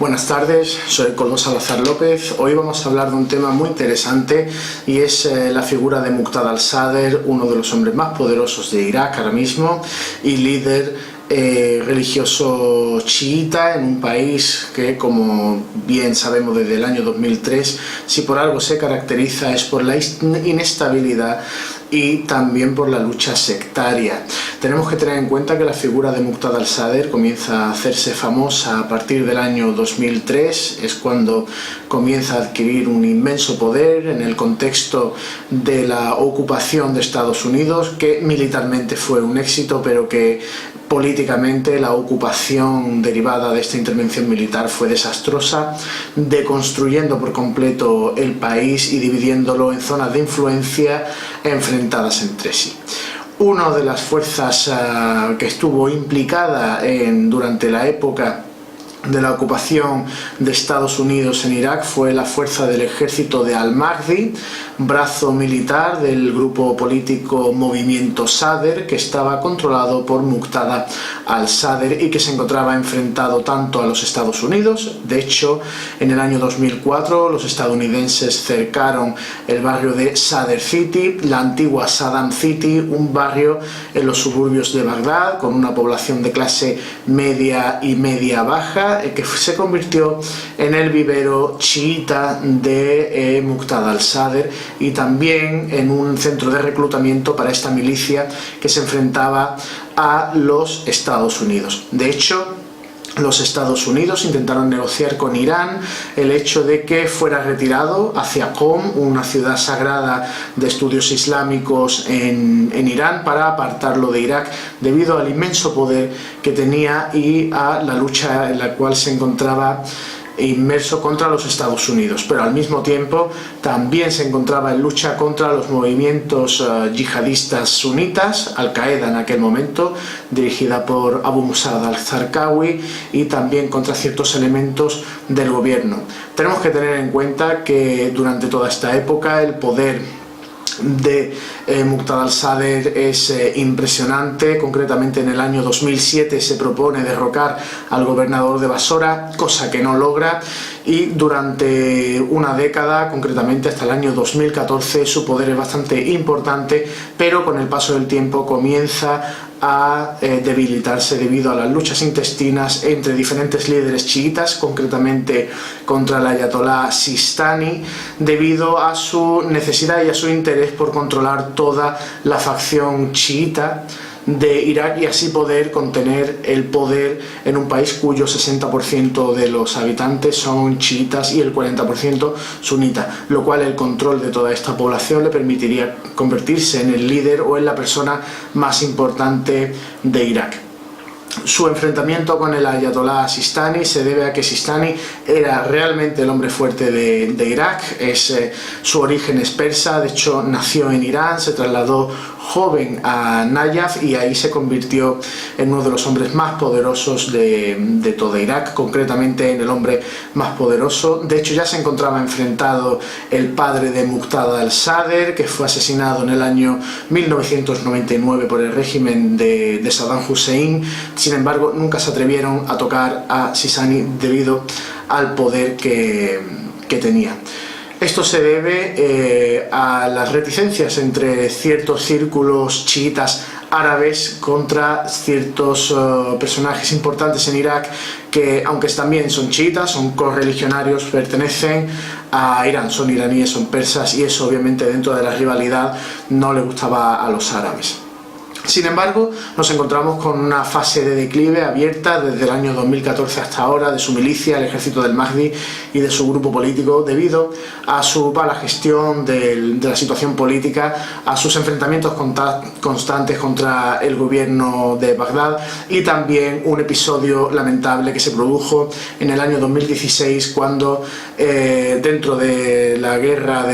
Buenas tardes, soy Coldo Salazar López. Hoy vamos a hablar de un tema muy interesante y es la figura de Muqtada al-Sadr, uno de los hombres más poderosos de Irak ahora mismo y líder religioso chiita en un país que, como bien sabemos desde el año 2003, si por algo se caracteriza es por la inestabilidad y también por la lucha sectaria. Tenemos que tener en cuenta que la figura de Muqtada al-Sadr comienza a hacerse famosa a partir del año 2003, es cuando comienza a adquirir un inmenso poder en el contexto de la ocupación de Estados Unidos, que militarmente fue un éxito, pero que políticamente la ocupación derivada de esta intervención militar fue desastrosa, deconstruyendo por completo el país y dividiéndolo en zonas de influencia enfrentadas entre sí. Una de las fuerzas que estuvo implicada durante la época de la ocupación de Estados Unidos en Irak fue la fuerza del ejército de al-Mahdi, brazo militar del grupo político Movimiento Sadr, que estaba controlado por Muqtada al-Sadr y que se encontraba enfrentado tanto a los Estados Unidos. De hecho, en el año 2004 los estadounidenses cercaron el barrio de Sadr City, la antigua Saddam City, un barrio en los suburbios de Bagdad con una población de clase media y media baja, que se convirtió en el vivero chiita de Muqtada al-Sadr y también en un centro de reclutamiento para esta milicia que se enfrentaba a los Estados Unidos. De hecho, los Estados Unidos intentaron negociar con Irán el hecho de que fuera retirado hacia Qom, una ciudad sagrada de estudios islámicos en Irán, para apartarlo de Irak debido al inmenso poder que tenía y a la lucha en la cual se encontraba inmerso contra los Estados Unidos, pero al mismo tiempo también se encontraba en lucha contra los movimientos yihadistas sunitas, Al-Qaeda en aquel momento, dirigida por Abu Musab al-Zarqawi, y también contra ciertos elementos del gobierno. Tenemos que tener en cuenta que durante toda esta época el poder de Muqtada al-Sadr es impresionante. Concretamente en el año 2007 se propone derrocar al gobernador de Basora, cosa que no logra, y durante una década, concretamente hasta el año 2014, su poder es bastante importante, pero con el paso del tiempo comienza a debilitarse debido a las luchas intestinas entre diferentes líderes chiitas, concretamente contra el ayatolá Sistani, debido a su necesidad y a su interés por controlar toda la facción chiita de Irak y así poder contener el poder en un país cuyo 60% de los habitantes son chiitas y el 40% sunitas, lo cual el control de toda esta población le permitiría convertirse en el líder o en la persona más importante de Irak. Su enfrentamiento con el ayatolá Sistani se debe a que Sistani era realmente el hombre fuerte de Irak. Su origen es persa, de hecho nació en Irán, se trasladó joven a Nayaf y ahí se convirtió en uno de los hombres más poderosos de toda Irak, concretamente en el hombre más poderoso. De hecho, ya se encontraba enfrentado el padre de Muqtada al-Sadr, que fue asesinado en el año 1999 por el régimen de Saddam Hussein. Sin embargo, nunca se atrevieron a tocar a Sistani debido al poder que tenía. Esto se debe a las reticencias entre ciertos círculos chiitas árabes contra ciertos personajes importantes en Irak que, aunque también son chiitas, son correligionarios, pertenecen a Irán, son iraníes, son persas, y eso obviamente dentro de la rivalidad no le gustaba a los árabes. Sin embargo, nos encontramos con una fase de declive abierta desde el año 2014 hasta ahora de su milicia, el ejército del Mahdi y de su grupo político, debido a su mala gestión de la situación política, a sus enfrentamientos constantes contra el gobierno de Bagdad y también un episodio lamentable que se produjo en el año 2016 cuando dentro de la guerra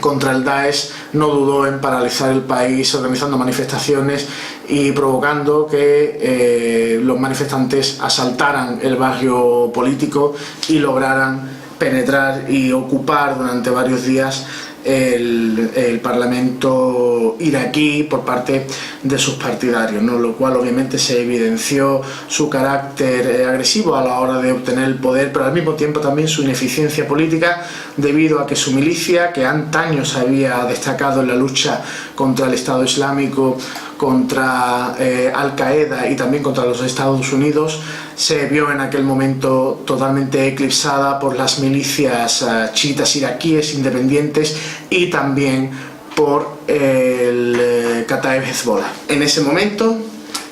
contra el Daesh no dudó en paralizar el país organizando manifestaciones y provocando que los manifestantes asaltaran el barrio político y lograran penetrar y ocupar durante varios días el parlamento iraquí por parte de sus partidarios, ¿no? Lo cual obviamente se evidenció su carácter agresivo a la hora de obtener el poder, pero al mismo tiempo también su ineficiencia política, debido a que su milicia, que antaño se había destacado en la lucha contra el Estado Islámico, contra Al-Qaeda y también contra los Estados Unidos, se vio en aquel momento totalmente eclipsada por las milicias chiitas iraquíes independientes y también por el Kataeb Hezbollah. En ese momento,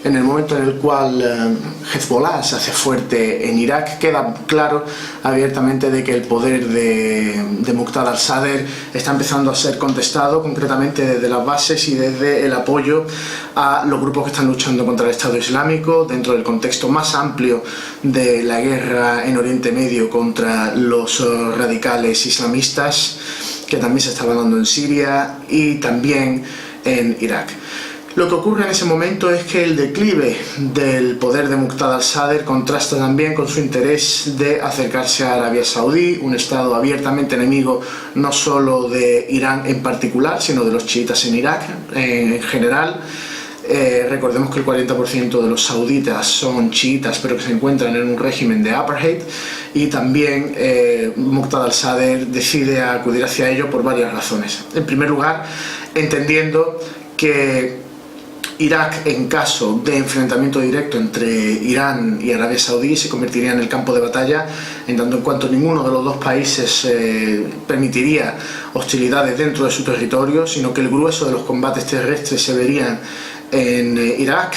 en el momento en el cual Hezbollah se hace fuerte en Irak, queda claro abiertamente de que el poder de Muqtada al-Sadr está empezando a ser contestado, concretamente desde las bases y desde el apoyo a los grupos que están luchando contra el Estado Islámico, dentro del contexto más amplio de la guerra en Oriente Medio contra los radicales islamistas, que también se estaba dando en Siria y también en Irak. Lo que ocurre en ese momento es que el declive del poder de Muqtada al-Sadr contrasta también con su interés de acercarse a Arabia Saudí, un estado abiertamente enemigo no solo de Irán en particular, sino de los chiitas en Irak en general. Recordemos que el 40% de los sauditas son chiitas, pero que se encuentran en un régimen de apartheid, y también Muqtada al-Sadr decide acudir hacia ello por varias razones. En primer lugar, entendiendo que Irak, en caso de enfrentamiento directo entre Irán y Arabia Saudí, se convertiría en el campo de batalla, en tanto en cuanto ninguno de los dos países permitiría hostilidades dentro de su territorio, sino que el grueso de los combates terrestres se verían en Irak,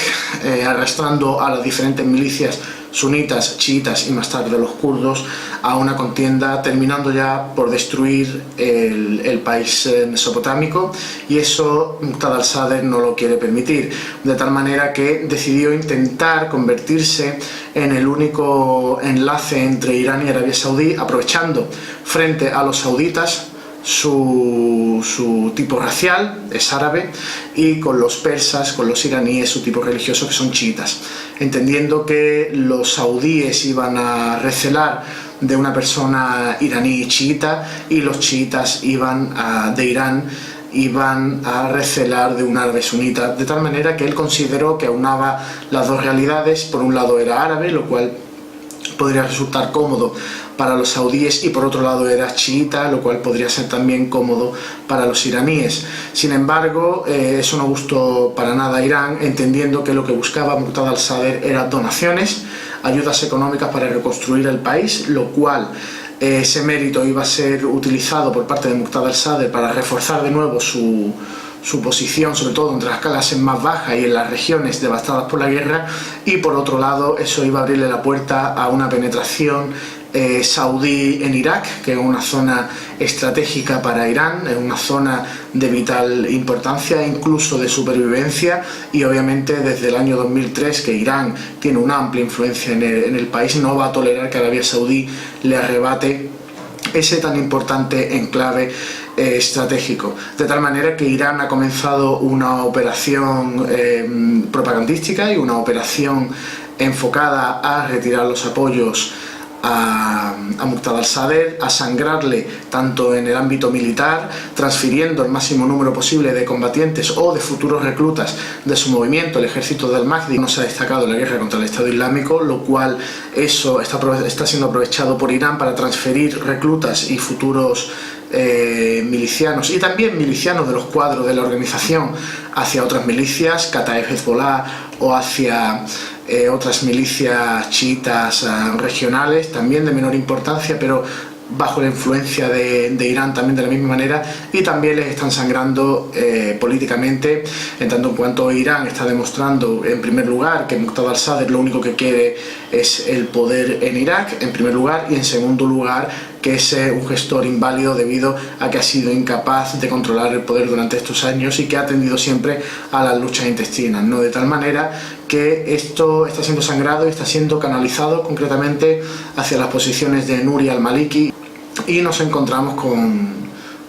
arrastrando a las diferentes milicias sunitas, chiitas y más tarde los kurdos a una contienda, terminando ya por destruir el país mesopotámico, y eso Muqtada al-Sadr no lo quiere permitir, de tal manera que decidió intentar convertirse en el único enlace entre Irán y Arabia Saudí, aprovechando frente a los sauditas su tipo racial, es árabe, y con los persas, con los iraníes, su tipo religioso, que son chiitas, entendiendo que los saudíes iban a recelar de una persona iraní chiita y los chiitas de Irán iban a recelar de un árabe sunita, de tal manera que él consideró que aunaba las dos realidades. Por un lado era árabe, lo cual podría resultar cómodo para los saudíes, y por otro lado era chiita, lo cual podría ser también cómodo para los iraníes. Sin embargo, eso no gustó para nada a Irán, entendiendo que lo que buscaba Muqtada al-Sadr era donaciones, ayudas económicas para reconstruir el país, lo cual ese mérito iba a ser utilizado por parte de Muqtada al-Sadr para reforzar de nuevo su posición, sobre todo entre las clases más bajas y en las regiones devastadas por la guerra, y por otro lado eso iba a abrirle la puerta a una penetración saudí en Irak, que es una zona estratégica para Irán, es una zona de vital importancia, incluso de supervivencia, y obviamente desde el año 2003 que Irán tiene una amplia influencia en el país, no va a tolerar que Arabia Saudí le arrebate ese tan importante enclave estratégico, de tal manera que Irán ha comenzado una operación propagandística y una operación enfocada a retirar los apoyos a Muqtada al-Sadr, a sangrarle tanto en el ámbito militar, transfiriendo el máximo número posible de combatientes o de futuros reclutas de su movimiento, el ejército del Mahdi. No se ha destacado en la guerra contra el Estado Islámico, lo cual eso está siendo aprovechado por Irán para transferir reclutas y futuros milicianos, y también milicianos de los cuadros de la organización, hacia otras milicias, Kataeb Hezbollah, o hacia otras milicias chiitas regionales, también de menor importancia, pero bajo la influencia de Irán también de la misma manera, y también les están sangrando políticamente, en tanto en cuanto Irán está demostrando, en primer lugar, que Muqtada al-Sadr lo único que quiere es el poder en Irak, en primer lugar, y en segundo lugar, que es un gestor inválido debido a que ha sido incapaz de controlar el poder durante estos años y que ha tendido siempre a las luchas intestinas, ¿no? De tal manera que esto está siendo sangrado y está siendo canalizado concretamente hacia las posiciones de Nuri al-Maliki, y nos encontramos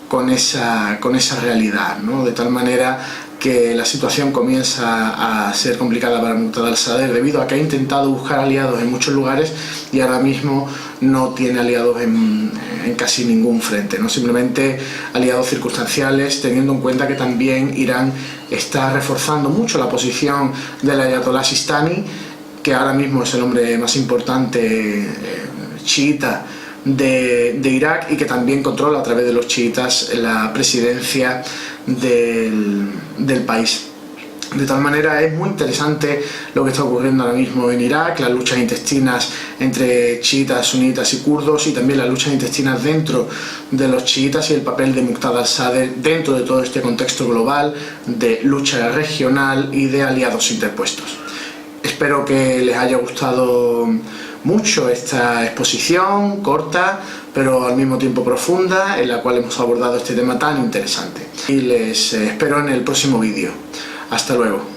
con esa realidad, ¿no? De tal manera que la situación comienza a ser complicada para Muqtada al-Sadr debido a que ha intentado buscar aliados en muchos lugares y ahora mismo no tiene aliados en casi ningún frente, ¿no? Simplemente aliados circunstanciales, teniendo en cuenta que también Irán está reforzando mucho la posición del Ayatollah Sistani, que ahora mismo es el hombre más importante chiita de Irak y que también controla a través de los chiitas la presidencia del país. De tal manera es muy interesante lo que está ocurriendo ahora mismo en Irak, las luchas intestinas entre chiitas, sunitas y kurdos, y también las luchas intestinas dentro de los chiitas y el papel de Muqtada al-Sadr dentro de todo este contexto global de lucha regional y de aliados interpuestos. Espero que les haya gustado mucho esta exposición corta pero al mismo tiempo profunda, en la cual hemos abordado este tema tan interesante, y les espero en el próximo vídeo. Hasta luego.